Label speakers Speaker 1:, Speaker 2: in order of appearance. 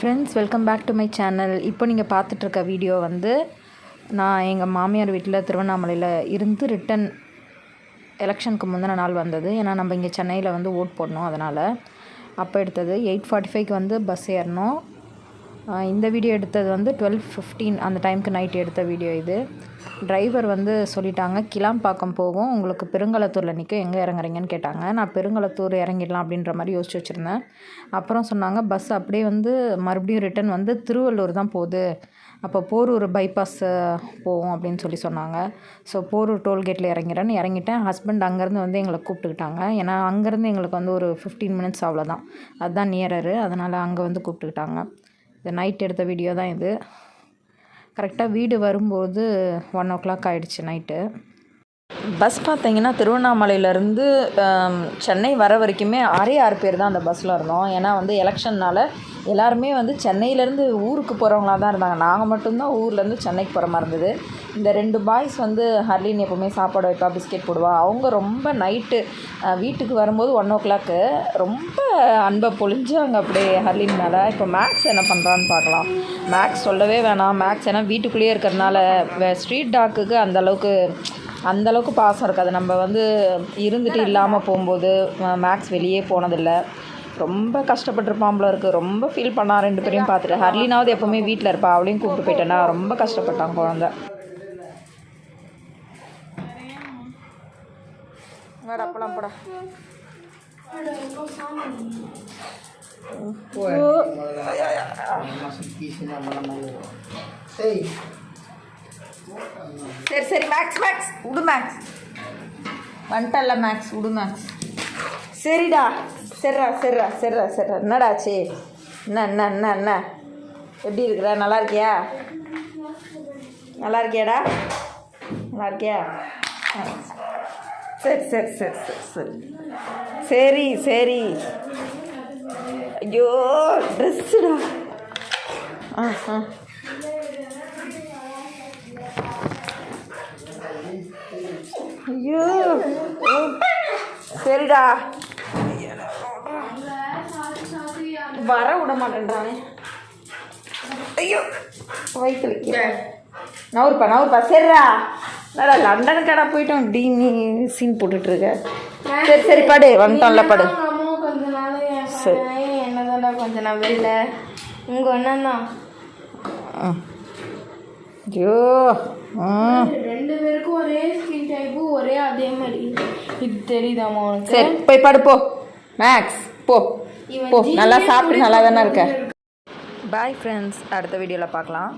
Speaker 1: Hi friends, welcome back to my channel. இப்போ நீங்கள் பார்த்துட்ருக்க video வந்து நான் எங்கள் மாமியார் வீட்டில் திருவண்ணாமலையில் இருந்து ரிட்டன் எலெக்ஷனுக்கு முந்தின நாள் வந்தது. ஏன்னா நம்ம இங்கே சென்னையில் வந்து ஓட் போடணும், அதனால் அப்போ எடுத்தது. 8:45 வந்து பஸ் ஏறணும். இந்த வீடியோ எடுத்தது வந்து 12:15 அந்த டைமுக்கு நைட் எடுத்த வீடியோ இது. டிரைவர் வந்து சொல்லிட்டாங்க, கிளாம்பாக்கம் போகும், உங்களுக்கு பெருங்களத்தூரில் நிற்கும், எங்கே இறங்குறீங்கன்னு கேட்டாங்க. நான் பெருங்களத்தூர் இறங்கிடலாம் அப்படின்ற மாதிரி யோசிச்சு வச்சுருந்தேன். அப்புறம் சொன்னாங்க பஸ் அப்படியே வந்து மறுபடியும் ரிட்டன் வந்து திருவள்ளூர் தான் போகுது, அப்போ போரூர் பைபாஸ் போவோம் அப்படின்னு சொன்னாங்க. ஸோ போரூர் டோல்கேட்டில் இறங்கிட்டேன். ஹஸ்பண்ட் அங்கேருந்து வந்து எங்களை கூப்பிட்டுக்கிட்டாங்க. ஏன்னா அங்கேருந்து எங்களுக்கு வந்து ஒரு 15 மினிட்ஸ் அவ்வளோதான், அதுதான் நியரரு, அதனால் அங்கே வந்து கூப்பிட்டுக்கிட்டாங்க. இது நைட் எடுத்த வீடியோ தான் இது. கரெக்டாக வீடு வரும்போது 1 o'clock ஆகிடுச்சு நைட்டு. பஸ் பார்த்தீங்கன்னா திருவண்ணாமலையிலேருந்து சென்னை வர வரைக்குமே 6 பேர் தான் அந்த பஸ்ஸில் இருந்தோம். ஏன்னா வந்து எலெக்ஷன்னால் எல்லாருமே வந்து சென்னையிலேருந்து ஊருக்கு போகிறவங்களா தான் இருந்தாங்க. நாங்கள் மட்டும்தான் ஊர்லேருந்து சென்னைக்கு போகிற மாதிரி இருந்தது. இந்த 2 பாய்ஸ் வந்து ஹர்லின் எப்போவுமே சாப்பாடு வைப்பா, பிஸ்கெட் போடுவா. அவங்க ரொம்ப நைட்டு வீட்டுக்கு வரும்போது 1 o'clock ரொம்ப அன்பை பொழிஞ்சாங்க அப்படியே ஹர்லின் மேலே. இப்போ மேக்ஸ் என்ன பண்ணுறான்னு பார்க்கலாம். மேக்ஸ் சொல்லவே வேணாம். மேக்ஸ் ஏன்னா வீட்டுக்குள்ளேயே இருக்கிறதுனால ஸ்ட்ரீட் டாக்குக்கு அந்தளவுக்கு பாசம் இருக்காது. நம்ம வந்து இருந்துட்டு இல்லாமல் போகும்போது மேக்ஸ் வெளியே போனதில்லை. ரொம்ப கஷ்டப்பட்டுருப்பாம்பள இருக்குது. ரொம்ப ஃபீல் பண்ணா 2 பேரையும் பார்த்துட்டு. ஹர்லினாவது எப்போவுமே வீட்டில் இருப்பா, அவளையும் கூப்பிட்டு போயிட்டேன்னா ரொம்ப கஷ்டப்பட்டான் குழந்த. அப்பலாம் போடா சரி மேக்ஸ் விடு, மேக்ஸ் வந்துட்டல்ல, மேக்ஸ் விடு, மேக்ஸ் சரிடா. சரிடா என்னடாச்சு? என்ன எப்படி இருக்கிற? நல்லா இருக்கியாடா? நல்லா இருக்கியா? சரி. ஐயோ ட்ரெஸ்ஸுடா. ஐயோ சரிடா. வர விட மாட்டேன்றானே. ஐயோ வயிற்றுல நவுறுப்பா. சரிடா. என்னடா லண்டனுக்கடா போயிட்டோம், இப்படி நீ சீன் போட்டுட்ருக்க. சரி படு, வந்துட்டோம்ல படு. சரி
Speaker 2: என்னதான்டா கொஞ்ச நாள் வெளில உங்கள் என்னதான்.
Speaker 1: ஐயோ
Speaker 2: 2 பேருக்கும் ஒரே ஸ்கின் டைப்பு, ஒரே அதே மாதிரி. இது தெரியுதாம்மா உனக்கு?
Speaker 1: சரி போய் படுப்போ. மேக்ஸ் போ, நல்லா சாப்பிட்டு நல்லா தானே இருக்க. பாய் ஃப்ரெண்ட்ஸ், அடுத்த வீடியோவில் பார்க்கலாம்.